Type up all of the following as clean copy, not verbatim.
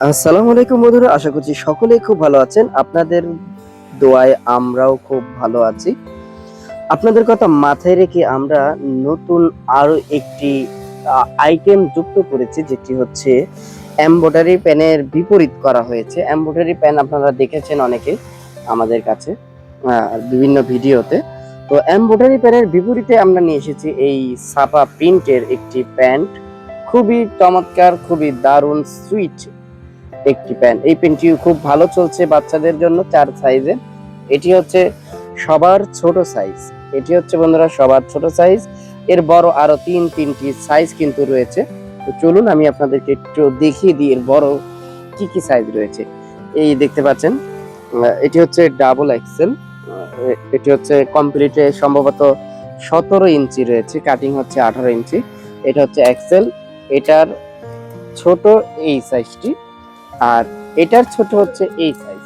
আসসালামু আলাইকুম বন্ধুরা, আশা করছি সকলেই খুব ভালো আছেন। আপনাদের দোয়ায় আমরাও খুব ভালো আছি। আপনাদের কথা মাথায় রেখে আমরা নতুন আরো একটি আইটেম যুক্ত করেছি, যেটি হচ্ছে এমব্রয়ডারি প্যানের বিপরীত করা হয়েছে। এমব্রয়ডারি প্যান আপনারা দেখেছেন অনেকে আমাদের কাছে বিভিন্ন ভিডিওতে। তো এমব্রয়ডারি প্যানের বিপরীতে আমরা নিয়ে এসেছি এই ছাপা প্রিন্টের একটি প্যান্ট। খুবই চমৎকার, খুবই দারুণ সুইট একটি প্যান্ট। এই প্যান্টটিও খুব ভালো চলছে বাচ্চাদের জন্য 4 সাইজের। এটি হচ্ছে সবার ছোট সাইজ। এটি হচ্ছে বন্ধুরা সবার ছোট সাইজ। এর বড় আরো তিনটি সাইজ কিন্তু রয়েছে। তো চলুন আমি আপনাদেরকে একটু দেখিয়ে দিই এর বড় কি কি সাইজ রয়েছে। এই দেখতে পাচ্ছেন, এটি হচ্ছে ডাবল এক্সেল। এটি হচ্ছে কমপ্লিটে সম্ভবত 17 ইঞ্চি রয়েছে, কাটিং হচ্ছে 18 ইঞ্চি। এটা হচ্ছে এক্সেল। এটার ছোট এই সাইজটি, আর এটার ছোট হচ্ছে এই সাইজ।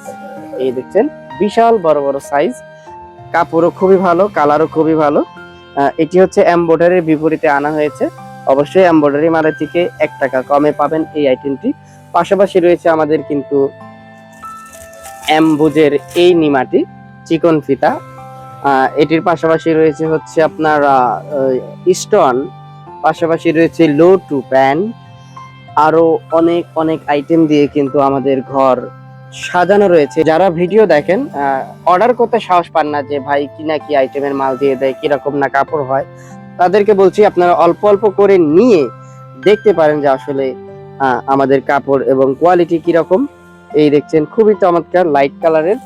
এই দেখছেন বিশাল বড় বড় সাইজ। কাপড়ও খুবই ভালো, কালারও খুবই ভালো। এটি হচ্ছে এমব্রয়ডারির বিপরীতে আনা হয়েছে। অবশ্যই এমব্রয়ডারি মালের থেকে 1 টাকা কমে পাবেন এই আইটেমটি। পাশাপাশি রয়েছে আমাদের কিন্তু এমবুজের এই নিমাটি চিকন ফিতা। এটির পাশাপাশি রয়েছে হচ্ছে আপনার স্টোন, পাশাপাশি রয়েছে লো টু প্যান্ট। আরো অনেক অনেক আইটেম দিয়ে কিন্তু আমাদের ঘর সাজানো রয়েছে। যারা ভিডিও দেখেন অর্ডার করতে সাহস পান না যে ভাই কি না কি আইটেমের মাল দিয়ে দেয়, কিরকম না কাপড় হয়, তাদেরকে বলছি আপনারা অল্প অল্প করে নিয়ে দেখতে পারেন যে আসলে আমাদের কাপড় এবং কোয়ালিটি কিরকম। এই দেখছেন খুবই চমৎকার লাইট কালারের।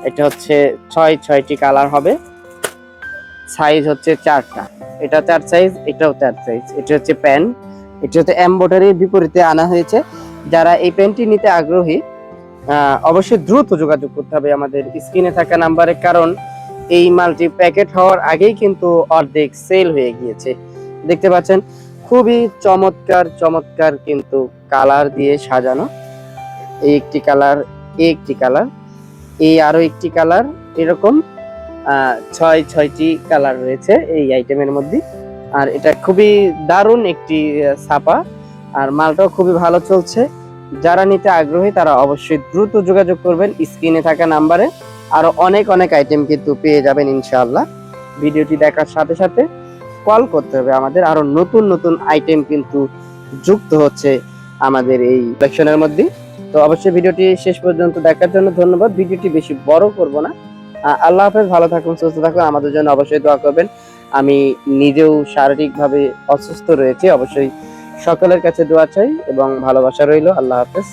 এটা হচ্ছে 6টি কালার হবে। সাইজ হচ্ছে 4টা। এটা 4 সাইজ, এটাও 4 সাইজ। এটা হচ্ছে প্যান্ট। এটা হচ্ছে এমব্রয়ডারির বিপরীতে আনা হয়েছে। যারা এই প্যান্টটি নিতে আগ্রহী অবশ্যই দ্রুত যোগাযোগ করতে হবে আমাদের স্ক্রিনে থাকা নাম্বারে, কারণ এই মালটি প্যাকেট হওয়ার আগেই কিন্তু অর্ধেক সেল হয়ে গিয়েছে। দেখতে পাচ্ছেন খুবই চমৎকার চমৎকার কিন্তু কালার দিয়ে সাজানো। এই একটি কালার, এই একটি কালার, এই আরো একটি কালার, এরকম 6টি কালার রয়েছে এই আইটেমের মধ্যে। আর এটা খুবই দারুণ একটি ছাপা, আর মালটাও খুবই ভালো চলছে। যারা নিতে আগ্রহী তারা অবশ্যই দ্রুত যোগাযোগ করবেন স্ক্রিনে থাকা নাম্বারে। আরো অনেক অনেক আইটেম কিন্তু পেয়ে যাবেন ইনশাআল্লাহ। ভিডিওটি দেখার সাথে সাথে কল করতে হবে আমাদের। আরো নতুন নতুন আইটেম কিন্তু যুক্ত হচ্ছে আমাদের এই কালেকশনের মধ্যে। তো অবশ্যই ভিডিওটি শেষ পর্যন্ত দেখার জন্য ধন্যবাদ। ভিডিওটি বেশি বড় করব না। আল্লাহ হাফেজ, ভালো থাকুন, সুস্থ থাকুন, আমাদের জন্য অবশ্যই দোয়া করবেন। আমি নিজেও শারীরিকভাবে অসুস্থ রয়েছে, অবশ্যই সকলের কাছে দোয়া চাই এবং ভালোবাসা রইল। আল্লাহ হাফেজ।